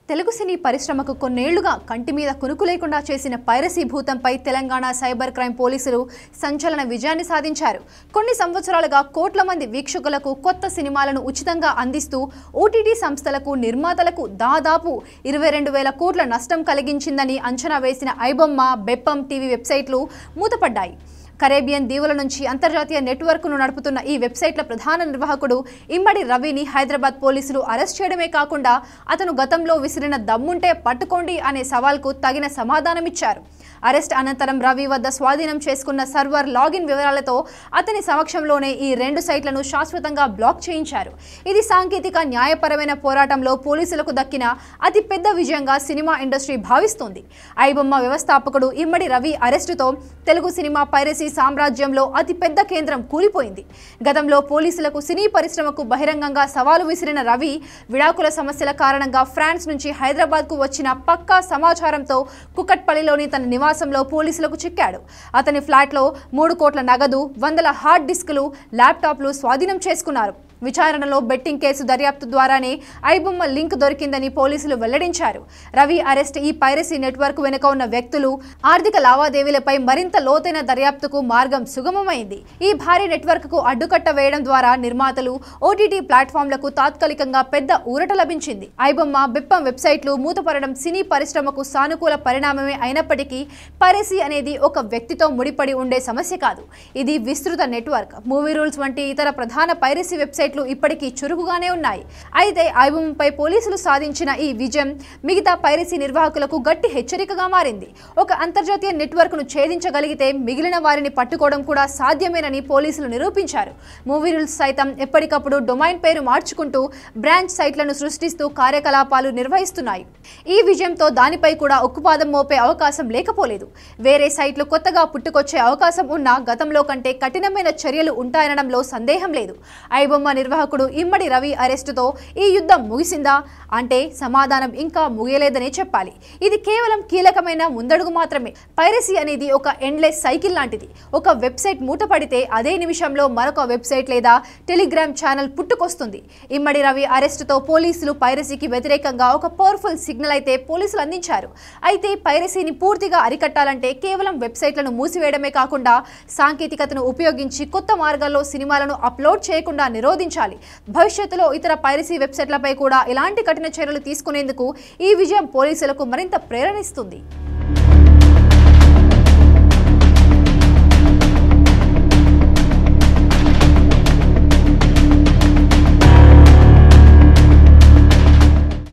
తెలుగు సినీ పరిశ్రమకు కొన్నేళ్లుగా కంటి మీద కునుకు లేకుండా చేసిన పైరసీ భూతంపై తెలంగాణ సైబర్ క్రైమ్ పోలీసులు సంచలన విజయాన్ని సాధించారు. కొన్ని సంవత్సరాలుగా కోట్ల మంది వీక్షకులకు కొత్త సినిమాలను ఉచితంగా అందిస్తూ ఓటీటీ సంస్థలకు, నిర్మాతలకు దాదాపు 22,000 కోట్ల నష్టం కలిగించిందని అంచనా వేసిన ఐబొమ్మ, బెప్పం టీవీ వెబ్సైట్లు మూతపడ్డాయి. కరేబియన్ దీవుల నుంచి అంతర్జాతీయ నెట్వర్క్ను నడుపుతున్న ఈ వెబ్సైట్ల ప్రధాన నిర్వాహకుడు ఇమ్మడి రవిని హైదరాబాద్ పోలీసులు అరెస్ట్ చేయడమే కాకుండా అతను గతంలో విసిరిన దమ్ముంటే పట్టుకోండి అనే సవాల్కు తగిన సమాధానమిచ్చారు. అరెస్ట్ అనంతరం రవి వద్ద స్వాధీనం చేసుకున్న సర్వర్ లాగిన్ వివరాలతో అతని సమక్షంలోనే ఈ 2 సైట్లను శాశ్వతంగా బ్లాక్ చేయించారు. ఇది సాంకేతిక న్యాయపరమైన పోరాటంలో పోలీసులకు దక్కిన అతి పెద్ద విజయంగా సినిమా ఇండస్ట్రీ భావిస్తోంది. ఐబొమ్మ వ్యవస్థాపకుడు ఇమ్మడి రవి అరెస్టుతో తెలుగు సినిమా పైరసీ సామ్రాజ్యంలో అతి పెద్ద కేంద్రం కూలిపోయింది. గతంలో పోలీసులకు, సినీ పరిశ్రమకు బహిరంగంగా సవాలు విసిరిన రవి విడాకుల సమస్యల కారణంగా ఫ్రాన్స్ నుంచి హైదరాబాద్కు వచ్చిన పక్కా సమాచారంతో కుకట్పల్లిలోని తన నివాసంలో పోలీసులకు చిక్కాడు. అతని ఫ్లాట్లో 3 కోట్ల నగదు, వందల హార్డ్ డిస్కులు, ల్యాప్టాప్లు స్వాధీనం చేసుకున్నారు. విచారణలో బెట్టింగ్ కేసు దర్యాప్తు ద్వారానే ఐబొమ్మ లింక్ దొరికిందని పోలీసులు వెల్లడించారు. రవి అరెస్ట్ ఈ పైరసీ నెట్వర్క్ వెనుక ఉన్న వ్యక్తులు, ఆర్థిక లావాదేవీలపై మరింత లోతైన దర్యాప్తుకు మార్గం సుగమమైంది. ఈ భారీ నెట్వర్క్కు అడ్డుకట్ట వేయడం ద్వారా నిర్మాతలు, ఓటీటీ ప్లాట్ఫామ్లకు తాత్కాలికంగా పెద్ద ఊరట లభించింది. ఐబొమ్మ, బెప్పం వెబ్సైట్లు మూతపడడం సినీ పరిశ్రమకు సానుకూల పరిణామమే అయినప్పటికీ పైరసీ అనేది ఒక వ్యక్తితో ముడిపడి ఉండే సమస్య కాదు. ఇది విస్తృత నెట్వర్క్. మూవీ రూల్స్ వంటి ఇతర ప్రధాన పైరసీ వెబ్సైట్లు ఇప్పటికీ చురుకుగానే ఉన్నాయి. అయితే ఐబొమ్మపై పోలీసులు సాధించిన ఈ విజయం మిగతా పైరసీ నిర్వాహకులకు గట్టి హెచ్చరికగా మారింది. ఒక అంతర్జాతీయ నెట్వర్క్ను ఛేదించగలిగితే మిగిలిన వారిని పట్టుకోవడం కూడా సాధ్యమేనని పోలీసులు నిరూపించారు. మూవీ రూల్స్ సైతం ఎప్పటికప్పుడు డొమైన్ పేరు మార్చుకుంటూ బ్రాంచ్ సైట్లను సృష్టిస్తూ కార్యకలాపాలు నిర్వహిస్తున్నాయి. ఈ విజయంతో దానిపై కూడా ఉక్కుపాదం మోపే అవకాశం లేకపోలేదు. వేరే సైట్లు కొత్తగా పుట్టుకొచ్చే అవకాశం ఉన్నా గతంలో కంటే కఠినమైన చర్యలు ఉంటాయనడంలో సందేహం లేదు. ఐబొమ్మ నిర్వాహకుడు ఇమ్మడి రవి అరెస్టుతో ఈ యుద్ధం ముగిసిందా అంటే సమాధానం ఇంకా ముగియలేదనే చెప్పాలి. ఇది కేవలం కీలకమైన ముందడుగు మాత్రమే. పైరసీ అనేది ఒక ఎండ్లెస్ సైకిల్ లాంటిది. ఒక వెబ్సైట్ మూతపడితే అదే నిమిషంలో మరొక వెబ్సైట్ లేదా టెలిగ్రామ్ ఛానల్ పుట్టుకొస్తుంది. ఇమ్మడి రవి అరెస్టుతో పోలీసులు పైరసీకి వ్యతిరేకంగా ఒక పవర్ఫుల్ సిగ్నల్ అయితే పోలీసులు అందించారు. అయితే పైరసీని పూర్తిగా అరికట్టాలంటే కేవలం వెబ్సైట్లను మూసివేయడమే కాకుండా సాంకేతికతను ఉపయోగించి కొత్త మార్గాల్లో సినిమాలను అప్లోడ్ చేయకుండా నిరోధించాలి. భవిష్యత్తులో ఇతర పైరసీ వెబ్సైట్లపై కూడా ఇలాంటి కఠిన చర్యలు తీసుకునేందుకు ఈ విజయం పోలీసులకు మరింత ప్రేరణిస్తుంది.